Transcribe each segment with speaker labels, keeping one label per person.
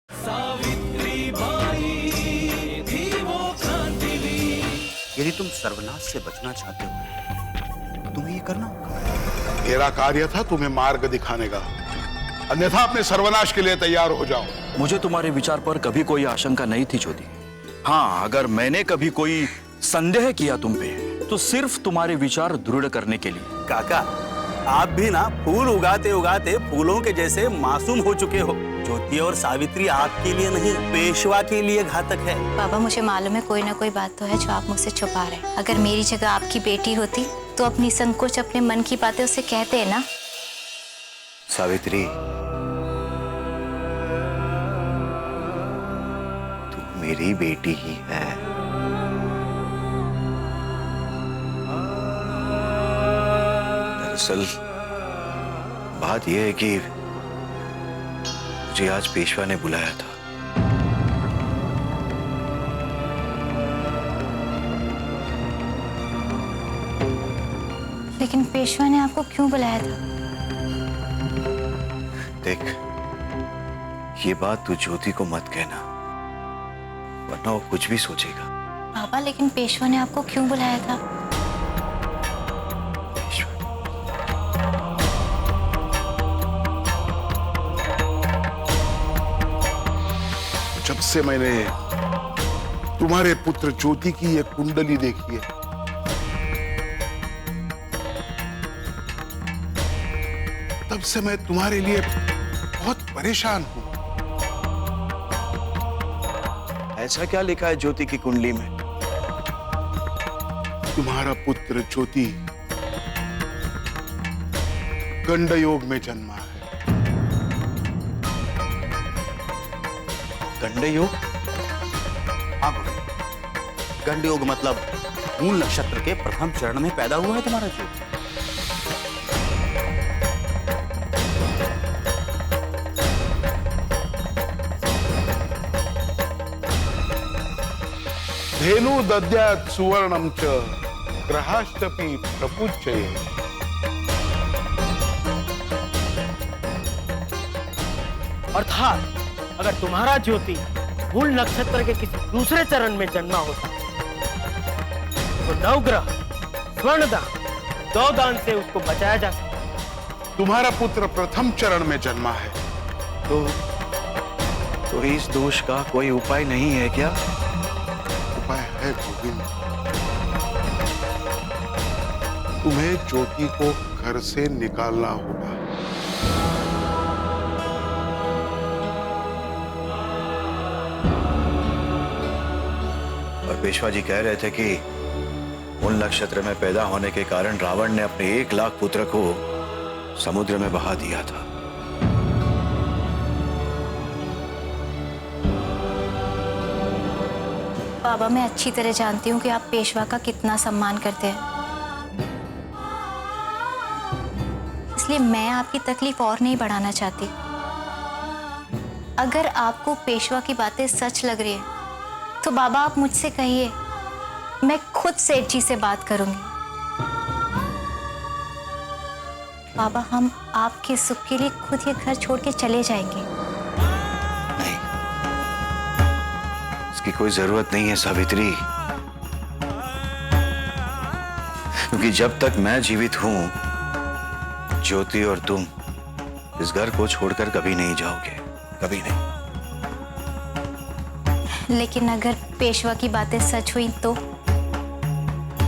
Speaker 1: Savitri by थी वो क्रांतिवीर।
Speaker 2: यदि तुम सर्वनाश से बचना चाहते हो तो तुम्हें ये करना होगा।
Speaker 3: मेरा कार्य था तुम्हें मार्ग दिखाने का, अन्यथा अपने सर्वनाश के लिए तैयार हो जाओ।
Speaker 4: मुझे तुम्हारे विचार पर कभी कोई आशंका नहीं थी ज्योति। हाँ, अगर मैंने कभी कोई संदेह किया तुम पे तो सिर्फ तुम्हारे विचार दृढ़ करने के लिए।
Speaker 5: काका, आप भी ना फूल उगाते उगाते फूलों के जैसे मासूम हो चुके हो। ज्योति और सावित्री आपके लिए नहीं, पेशवा के लिए घातक है।
Speaker 6: बाबा, मुझे मालूम है कोई ना कोई बात तो है जो आप मुझसे छुपा रहे हैं। अगर मेरी जगह आपकी बेटी होती तो अपनी संकोच, अपने मन की बातें उससे कहते हैं ना।
Speaker 7: सावित्री, तू मेरी बेटी ही है। दरअसल बात यह है कि मुझे आज पेशवा ने बुलाया था।
Speaker 6: लेकिन पेशवा ने आपको क्यों बुलाया था?
Speaker 7: देख, ये बात तू ज्योति को मत कहना, वरना वो कुछ भी सोचेगा।
Speaker 6: बाबा, लेकिन पेशवा ने आपको क्यों बुलाया था?
Speaker 3: जब से मैंने तुम्हारे पुत्र ज्योति की एक कुंडली देखी है, तब से मैं तुम्हारे लिए बहुत परेशान हूं।
Speaker 7: ऐसा क्या लिखा है ज्योति की कुंडली में?
Speaker 3: तुम्हारा पुत्र ज्योति गंडयोग में जन्मा है।
Speaker 7: गंडयोग?
Speaker 2: हाँ गुरु, गंडयोग मतलब मूल नक्षत्र के प्रथम चरण में पैदा हुआ है तुम्हारा ज्योति।
Speaker 3: धेनु दद्यात् सुवर्णम च ग्रहाष्टपि प्रपूज्यते।
Speaker 8: अर्थात अगर तुम्हारा ज्योति मूल नक्षत्र के किसी दूसरे चरण में जन्मा होता तो नवग्रह, स्वर्णदान, 2 दान से उसको बचाया जा सकता।
Speaker 3: तुम्हारा पुत्र प्रथम चरण में जन्मा है,
Speaker 7: तो इस दोष का कोई उपाय नहीं है क्या?
Speaker 3: उपाय है गोविंद। तुम्हें ज्योति को घर से निकालना होगा।
Speaker 7: और पेशवा जी कह रहे थे कि मूल नक्षत्र में पैदा होने के कारण रावण ने अपने 1 लाख पुत्र को समुद्र में बहा दिया था।
Speaker 6: बाबा, मैं अच्छी तरह जानती हूँ कि आप पेशवा का कितना सम्मान करते हैं, इसलिए मैं आपकी तकलीफ और नहीं बढ़ाना चाहती। अगर आपको पेशवा की बातें सच लग रही है तो बाबा आप मुझसे कहिए, मैं खुद सेठ जी से बात करूंगी। बाबा, हम आपके सुख के लिए खुद ये घर छोड़ के चले जाएंगे।
Speaker 7: नहीं, इसकी कोई जरूरत नहीं है सावित्री, क्योंकि जब तक मैं जीवित हूं ज्योति और तुम इस घर को छोड़कर कभी नहीं जाओगे, कभी नहीं।
Speaker 6: लेकिन अगर पेशवा की बातें सच हुई तो?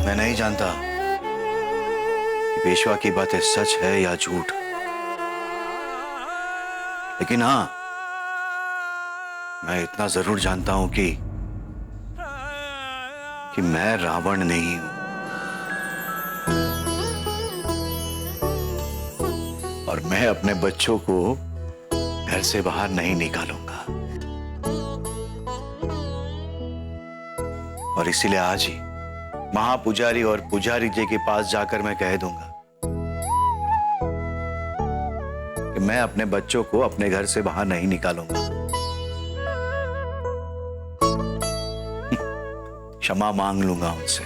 Speaker 7: मैं नहीं जानता कि पेशवा की बातें सच है या झूठ, लेकिन हाँ, मैं इतना जरूर जानता हूं कि मैं रावण नहीं हूं, और मैं अपने बच्चों को घर से बाहर नहीं निकालूंगा। और इसीलिए आज ही महापुजारी और पुजारी जी के पास जाकर मैं कह दूंगा कि मैं अपने बच्चों को अपने घर से बाहर नहीं निकालूंगा। क्षमा मांग लूंगा उनसे।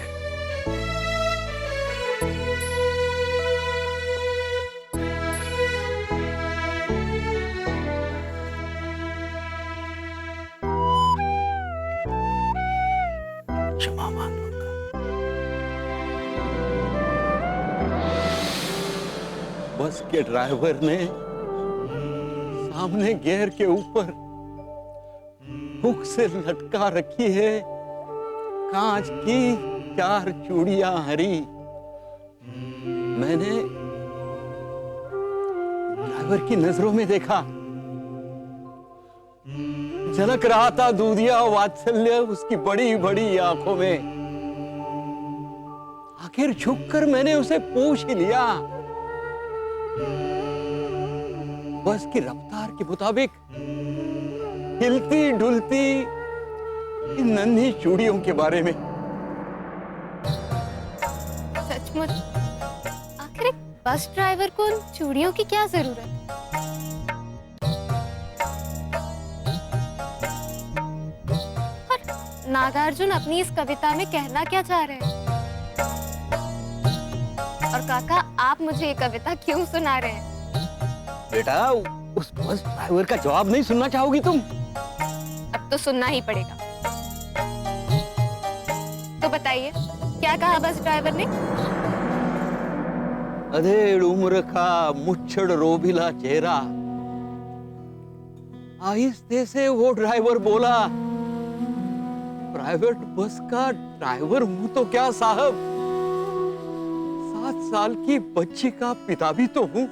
Speaker 9: बस के ड्राइवर ने सामने गियर के ऊपर हुक से लटका रखी है कांच की 4 चूड़ियां हरी। मैंने ड्राइवर की नजरों में देखा, झलक रहा था दूधिया वात्सल्य उसकी बड़ी बड़ी आंखों में। आखिर झुककर मैंने उसे पूछ ही लिया, बस की रफ्तार के मुताबिक हिलती डुलती इन नन्ही चूड़ियों के बारे में।
Speaker 10: सचमुच आखिर एक बस ड्राइवर को उन चूड़ियों की क्या जरूरत है? और नागार्जुन अपनी इस कविता में कहना क्या चाह रहे हैं? और काका, आप मुझे ये कविता क्यों सुना रहे हैं?
Speaker 9: बेटा, उस बस ड्राइवर का जवाब नहीं सुनना चाहोगी तुम?
Speaker 10: अब तो सुनना ही पड़ेगा। तो बताइए, क्या कहा बस ड्राइवर ने?
Speaker 9: अधेड़ उम्र का मुच्छड़ रोबिला चेहरा। आहिस्ते से वो ड्राइवर बोला, प्राइवेट बस का ड्राइवर हूं तो क्या साहब, 7 साल की बच्ची का पिता भी तो हूं।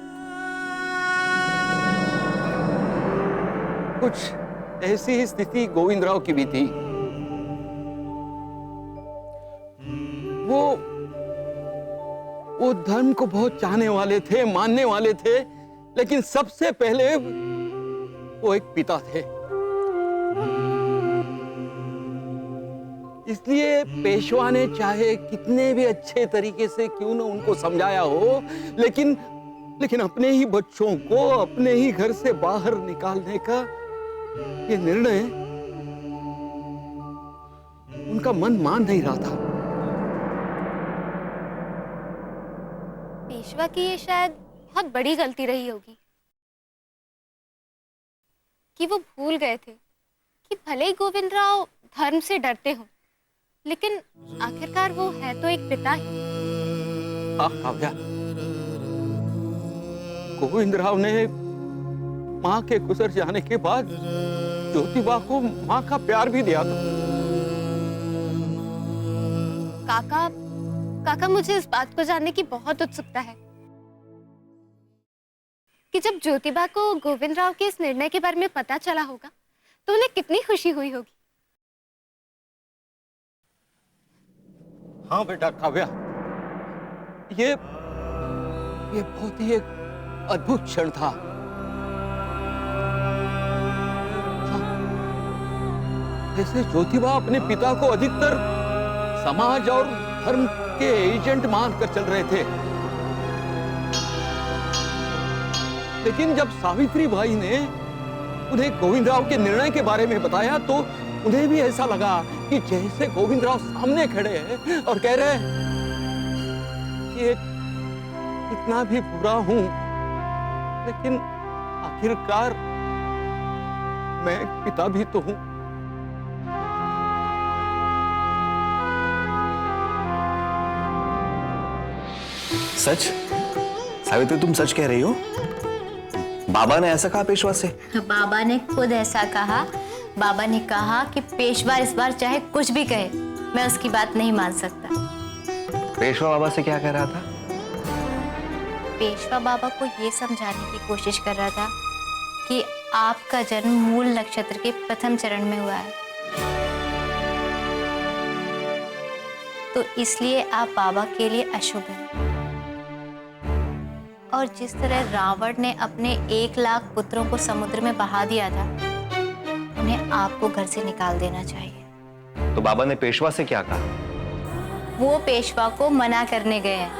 Speaker 9: कुछ ऐसी ही स्थिति गोविंदराव की भी थी। वो धर्म को बहुत चाहने वाले थे, मानने वाले थे, लेकिन सबसे पहले वो एक पिता थे। इसलिए पेशवा ने चाहे कितने भी अच्छे तरीके से क्यों न उनको समझाया हो, लेकिन अपने ही बच्चों को अपने ही घर से बाहर निकालने का ये निर्णय उनका मन मान नहीं रहा था।
Speaker 10: पेशवा की ये शायद बहुत बड़ी गलती रही होगी कि वो भूल गए थे कि भले ही गोविंदराव धर्म से डरते हों, लेकिन आखिरकार वो है तो एक पिता ही।
Speaker 9: हाँ काव्या, गोविंदराव ने माँ के गुजर जाने के बाद ज्योतिबा को माँ का प्यार भी दिया था।
Speaker 10: काका, मुझे इस बात को जानने की बहुत उत्सुकता है कि जब ज्योतिबा को गोविंदराव के इस निर्णय के बारे में पता चला होगा तो उन्हें कितनी खुशी हुई होगी।
Speaker 9: हाँ बेटा काव्या, ये बहुत ही एक अद्भुत क्षण था। जैसे ज्योतिबा अपने पिता को अधिकतर समाज और धर्म के एजेंट मानकर चल रहे थे, लेकिन जब सावित्री बाई ने उन्हें गोविंदराव के निर्णय के बारे में बताया तो उन्हें भी ऐसा लगा कि जैसे गोविंदराव सामने खड़े हैं और कह रहे हैं कि कितना भी बुरा हूं, लेकिन आखिरकार मैं पिता भी तो हूं।
Speaker 11: सच? सावित्री, तुम सच कह रही हो? बाबा ने ऐसा कहा पेशवा से?
Speaker 6: बाबा ने खुद ऐसा कहा। बाबा ने कहा कि पेशवा इस बार चाहे कुछ भी कहे, मैं उसकी बात नहीं मान सकता।
Speaker 11: पेशवा बाबा से क्या कह रहा था?
Speaker 6: पेशवा बाबा को ये समझाने की कोशिश कर रहा था कि आपका जन्म मूल नक्षत्र के प्रथम चरण में हुआ है, तो इसलिए आप बाबा के लिए अशुभ हैं। और जिस तरह रावण ने अपने 1 लाख पुत्रों को समुद्र में बहा दिया था, उन्हें आपको घर से निकाल देना चाहिए।
Speaker 11: तो बाबा ने पेशवा से क्या कहा?
Speaker 6: वो पेशवा को मना करने गए हैं।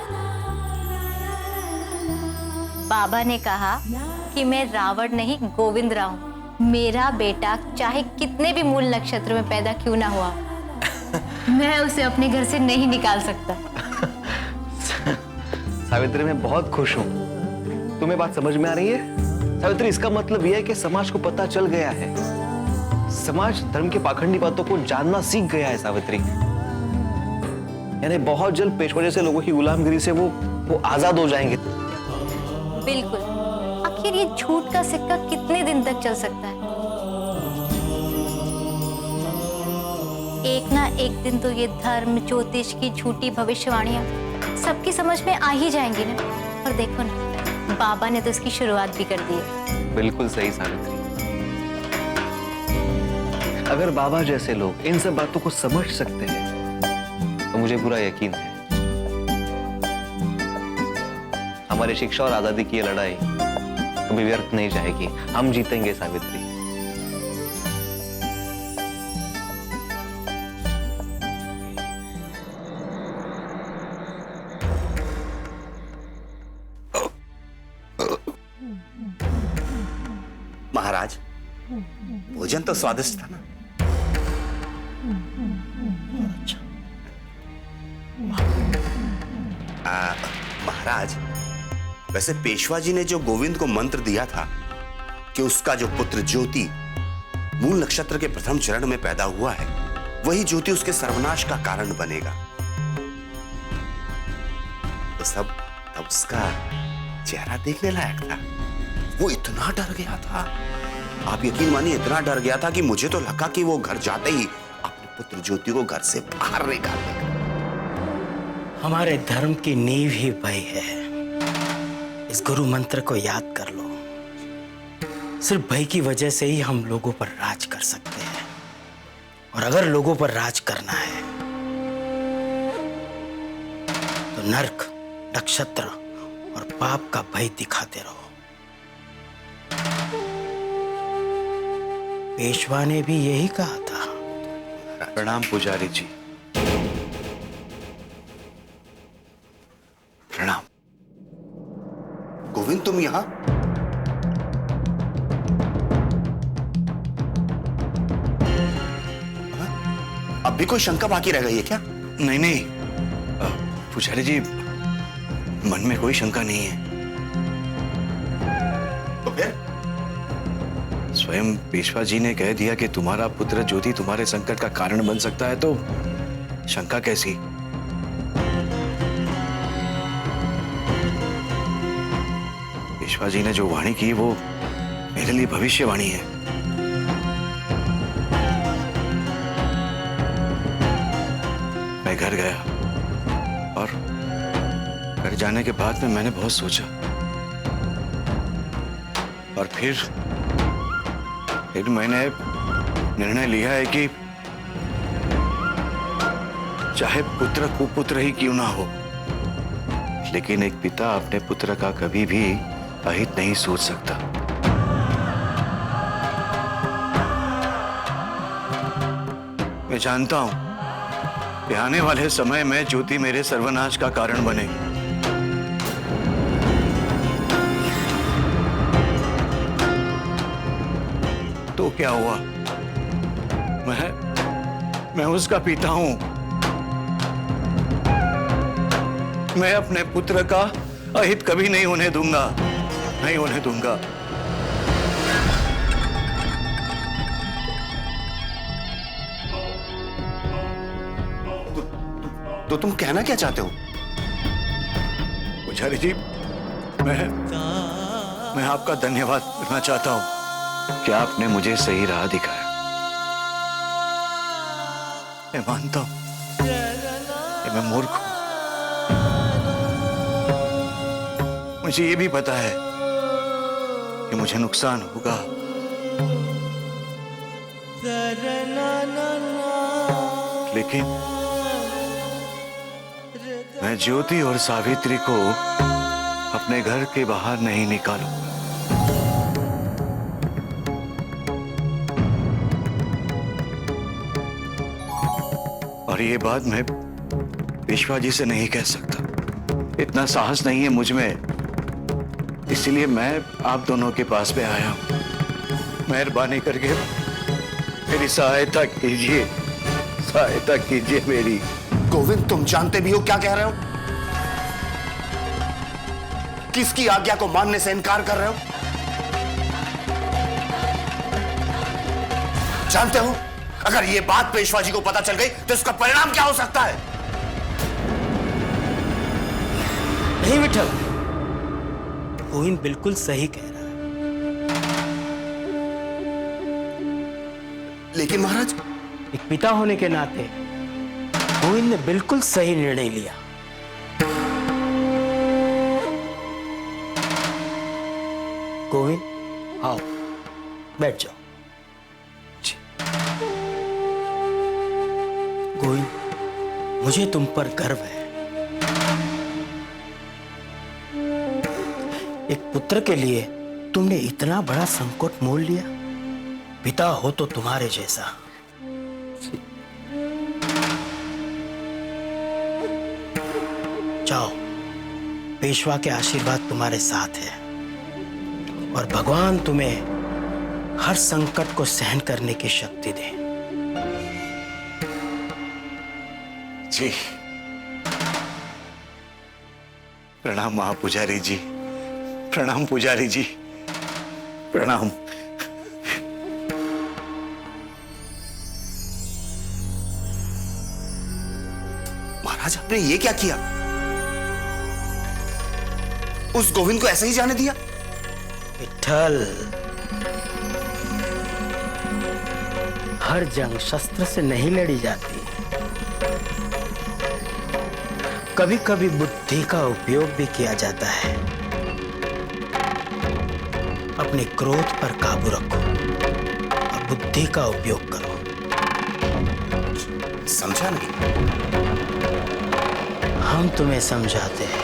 Speaker 6: बाबा ने कहा कि मैं रावण नहीं गोविंदराव हूं। मेरा बेटा चाहे कितने भी मूल नक्षत्र में पैदा क्यों ना हुआ, मैं उसे अपने घर से नहीं निकाल सकता।
Speaker 11: सावित्री, मैं बहुत खुश हूँ। तुम्हें बात समझ में आ रही है? सावित्री, इसका मतलब यह है कि समाज को पता चल गया है। समाज धर्म के पाखंडी बातों को जानना सीख गया है सावित्री। यानी बहुत जल्द पेशवा जैसे लोगों की गुलामगिरी से वो आजाद हो जाएंगे।
Speaker 6: बिल्कुल। आखिर ये झूठ का सिक्का कितने दिन तक चल सकता है? एक ना एक दिन तो ये धर्म, ज्योतिष की झूठी भविष्यवाणियां सबकी समझ में आ ही जाएंगी ना। और देखो ना, बाबा ने तो इसकी शुरुआत भी कर दी है।
Speaker 11: बिल्कुल सही सावित्री। अगर बाबा जैसे लोग इन सब बातों को समझ सकते हैं तो मुझे पूरा यकीन है हमारी शिक्षा और आजादी की ये लड़ाई कभी व्यर्थ नहीं जाएगी। हम जीतेंगे सावित्री।
Speaker 2: महाराज, भोजन तो स्वादिष्ट था ना? महाराज, वैसे पेशवा जी ने जो गोविंद को मंत्र दिया था कि उसका जो पुत्र ज्योति मूल नक्षत्र के प्रथम चरण में पैदा हुआ है, वही ज्योति उसके सर्वनाश का कारण बनेगा, तो सब तब उसका चेहरा देखने लायक था। वो इतना डर गया था, आप यकीन मानिए, इतना डर गया था कि मुझे तो लगा कि वो घर जाते ही अपने पुत्र ज्योति को घर से बाहर निकाल देगा।
Speaker 8: हमारे धर्म की नींव ही भय है। इस गुरु मंत्र को याद कर लो। सिर्फ भय की वजह से ही हम लोगों पर राज कर सकते हैं। और अगर लोगों पर राज करना है तो नर्क, नक्षत्र और पाप का भय दिखाते रहो। पेशवा ने भी यही कहा था।
Speaker 7: प्रणाम पुजारी जी। प्रणाम।
Speaker 2: गोविंद, तुम यहां? अब भी कोई शंका बाकी रह गई है क्या?
Speaker 7: नहीं नहीं पुजारी जी, मन में कोई शंका नहीं है।
Speaker 2: तो फिर?
Speaker 7: स्वयं पेशवा जी ने कह दिया कि तुम्हारा पुत्र ज्योति तुम्हारे संकट का कारण बन सकता है, तो शंका कैसी? पेशवा जी ने जो वाणी की वो मेरे लिए भविष्यवाणी है। मैं घर गया और घर जाने के बाद में मैंने बहुत सोचा और फिर मैंने निर्णय लिया है कि चाहे पुत्र कुपुत्र ही क्यों ना हो, लेकिन एक पिता अपने पुत्र का कभी भी अहित नहीं सोच सकता। मैं जानता हूं कि आने वाले समय में ज्योति मेरे सर्वनाश का कारण बनेगी। तो क्या हुआ? मैं उसका पिता हूं। मैं अपने पुत्र का अहित कभी नहीं होने दूंगा, नहीं होने दूंगा।
Speaker 2: तो तुम कहना क्या चाहते हो?
Speaker 7: पुजारी जी, मैं आपका धन्यवाद करना चाहता हूं कि आपने मुझे सही राह दिखाया। मैं मानता हूं कि मैं मूर्ख हूं। मुझे ये भी पता है कि मुझे नुकसान होगा, लेकिन मैं ज्योति और सावित्री को अपने घर के बाहर नहीं निकालूंगा। और ये बात मैं पेशवा जी से नहीं कह सकता, इतना साहस नहीं है मुझ में, इसलिए मैं आप दोनों के पास में आया हूं। मेहरबानी करके मेरी सहायता कीजिए, सहायता कीजिए मेरी।
Speaker 2: गोविंद, तुम जानते भी हो क्या कह रहे हो? किसकी आज्ञा को मानने से इनकार कर रहे हो? जानते हो, अगर ये बात पेशवा जी को पता चल गई तो इसका परिणाम क्या हो सकता है?
Speaker 8: नहीं विठल, गोविंद बिल्कुल सही कह रहा है।
Speaker 2: लेकिन महाराज,
Speaker 8: एक पिता होने के नाते गोविंद ने बिल्कुल सही निर्णय लिया। गोविंद आओ, बैठ जाओ। गोविंद, मुझे तुम पर गर्व है। एक पुत्र के लिए तुमने इतना बड़ा संकट मोल लिया। पिता हो तो तुम्हारे जैसा। जाओ, पेशवा के आशीर्वाद तुम्हारे साथ है और भगवान तुम्हें हर संकट को सहन करने की शक्ति दे।
Speaker 7: जी, प्रणाम महापुजारी जी, प्रणाम पुजारी जी, प्रणाम।
Speaker 2: महाराज, आपने ये क्या किया? उस गोविंद को ऐसे ही जाने दिया?
Speaker 8: विठल, हर जंग शस्त्र से नहीं लड़ी जाती। कभी कभी बुद्धि का उपयोग भी किया जाता है। अपने क्रोध पर काबू रखो और बुद्धि का उपयोग करो।
Speaker 2: समझा नहीं?
Speaker 8: हम तुम्हें समझाते हैं।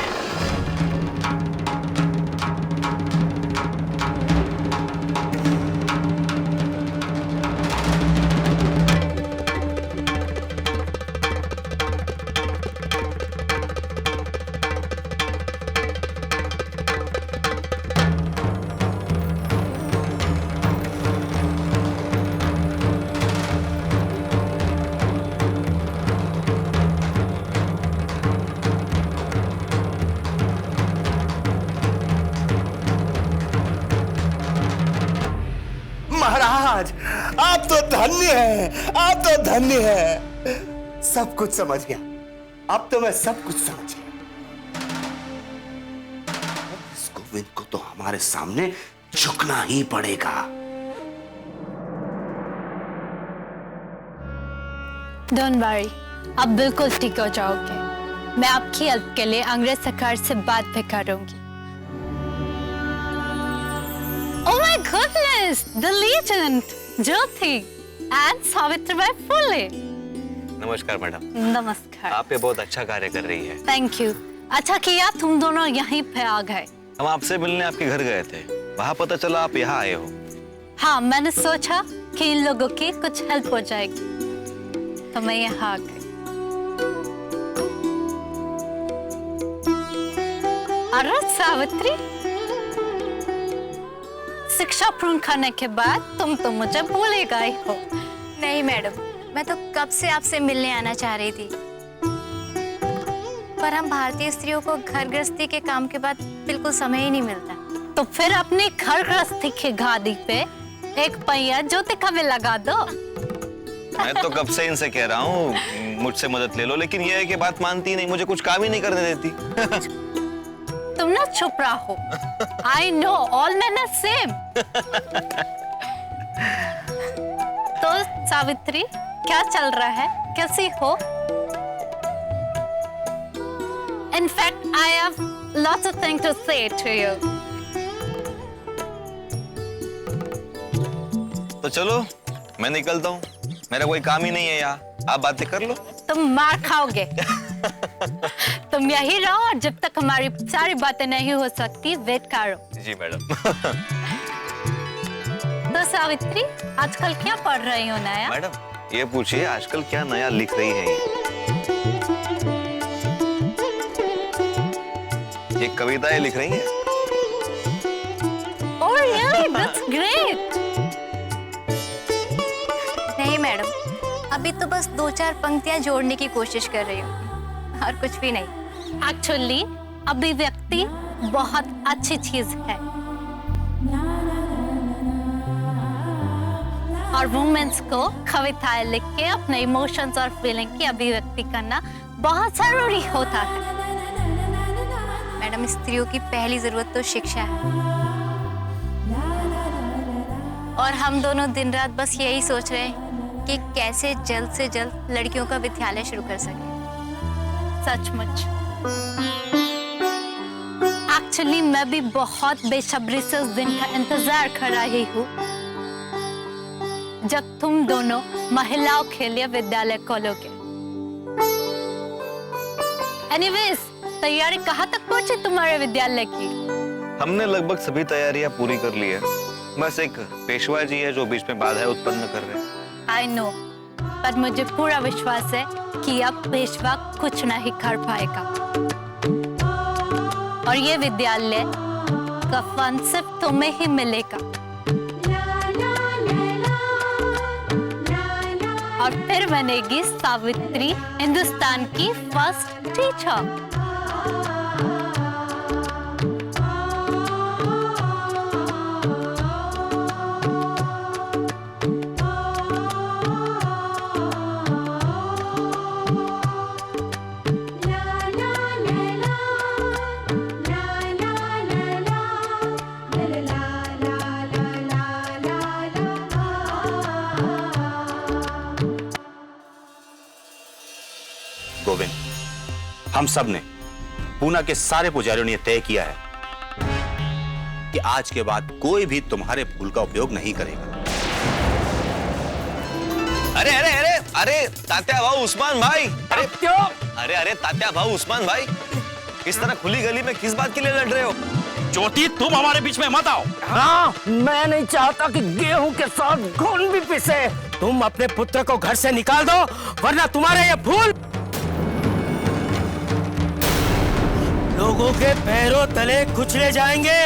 Speaker 2: महाराज, आप तो धन्य हैं, आप तो धन्य हैं। सब कुछ समझ गया, अब तो मैं सब कुछ समझ गया। इस गोविंद को तो हमारे सामने झुकना ही पड़ेगा।
Speaker 6: डोंट वरी, आप बिल्कुल ठीक हो जाओगे। मैं आपकी हेल्प के लिए अंग्रेज सरकार से बात भी करूंगी। Oh my goodness, the legend, Jyoti and Savitribai Phule.
Speaker 11: नमस्कार मैडम।
Speaker 6: नमस्कार।
Speaker 11: आप ये बहुत अच्छा कार्य कर रही है।
Speaker 6: Thank you. अच्छा किया तुम दोनों यहीं पे आ गए।
Speaker 11: हम आपसे मिलने आपके घर गए थे, वहाँ पता चला आप यहाँ आए हो।
Speaker 6: हाँ, मैंने सोचा कि इन लोगों की कुछ हेल्प हो जाएगी, तो मैं यहाँ आ गई। अरे सावित्री, शिक्षा पूर्ण करने के बाद तुम तो मुझे भूल गई हो।
Speaker 10: नहीं मैडम, मैं तो कब से आपसे मिलने आना चाह रही थी, पर हम भारतीय स्त्रियों को घर गृहस्थी के काम के बाद बिल्कुल समय ही नहीं मिलता।
Speaker 6: तो फिर अपनी घर गृहस्थी की गादी पे एक पहिया ज्योति का भी लगा दो।
Speaker 11: मैं तो कब से इनसे कह रहा हूँ मुझसे मदद ले लो, लेकिन ये है कि बात मानती नहीं, मुझे कुछ काम ही नहीं करने देती।
Speaker 6: तुम ना चुप रहो। I know all men are same. तो सावित्री, क्या चल रहा है? कैसी हो? In fact, I have lots of things to say to you.
Speaker 11: तो चलो, मैं निकलता हूँ, मेरा कोई काम ही नहीं है यहाँ, आप बातें कर लो।
Speaker 6: तुम मार खाओगे। तुम यही रहो और जब तक हमारी सारी बातें नहीं हो सकती वेट करो।
Speaker 11: जी मैडम।
Speaker 6: तो सावित्री, आजकल क्या पढ़ रही हो नया?
Speaker 11: मैडम, ये पूछिए आजकल क्या नया लिख रही है ये कविताएं लिख रही है।
Speaker 6: Oh really? That's great.
Speaker 10: नहीं मैडम, अभी तो बस 2-4 पंक्तियां जोड़ने की कोशिश कर रही हूँ और कुछ भी नहीं।
Speaker 6: एक्चुअली अभिव्यक्ति बहुत अच्छी चीज है और वुमेन्स को कविताएं लिख के अपने इमोशंस और फीलिंग की अभिव्यक्ति करना बहुत जरूरी होता है। मैडम, स्त्रियों की पहली जरूरत तो शिक्षा है। और हम दोनों दिन रात बस यही सोच रहे हैं कि कैसे जल्द से जल्द लड़कियों का विद्यालय शुरू कर सके। सचमुच एक्चुअली मैं भी बहुत बेसब्री से उस दिन का इंतजार कर रही हूँ जब तुम दोनों महिलाओं के लिए विद्यालय खोलोगे। एनीवेज, तैयारी कहाँ तक पहुंची तुम्हारे विद्यालय की?
Speaker 11: हमने लगभग सभी तैयारियां पूरी कर ली है। बस एक पेशवा जी है जो बीच में बाधाएं उत्पन्न कर रहे हैं।
Speaker 6: आई नो, पर मुझे पूरा विश्वास है कि अब पेशवा कुछ नहीं कर पाएगा और ये विद्यालय का फंड सिर्फ तुम्हें ही मिलेगा। और फिर बनेगी सावित्री हिंदुस्तान की फर्स्ट टीचर।
Speaker 2: गोविंद, हम सब ने, पूना के सारे पुजारियों ने तय किया है कि आज के बाद कोई भी तुम्हारे फूल का उपयोग नहीं करेगा।
Speaker 11: अरे अरे अरे अरे तात्या भाऊ उस्मान भाई, अरे
Speaker 8: क्यों?
Speaker 11: अरे अरे तात्या भाऊ उस्मान भाई, इस तरह खुली गली में किस बात के लिए लड़ रहे हो?
Speaker 4: ज्योति, तुम हमारे बीच में मत आओ।
Speaker 8: हाँ, मैं नहीं चाहता कि गेहूं के साथ घुन भी पिसे। तुम अपने पुत्र को घर से निकाल दो, वरना तुम्हारे ये फूल लोगों के पैरों तले कुचले जाएंगे।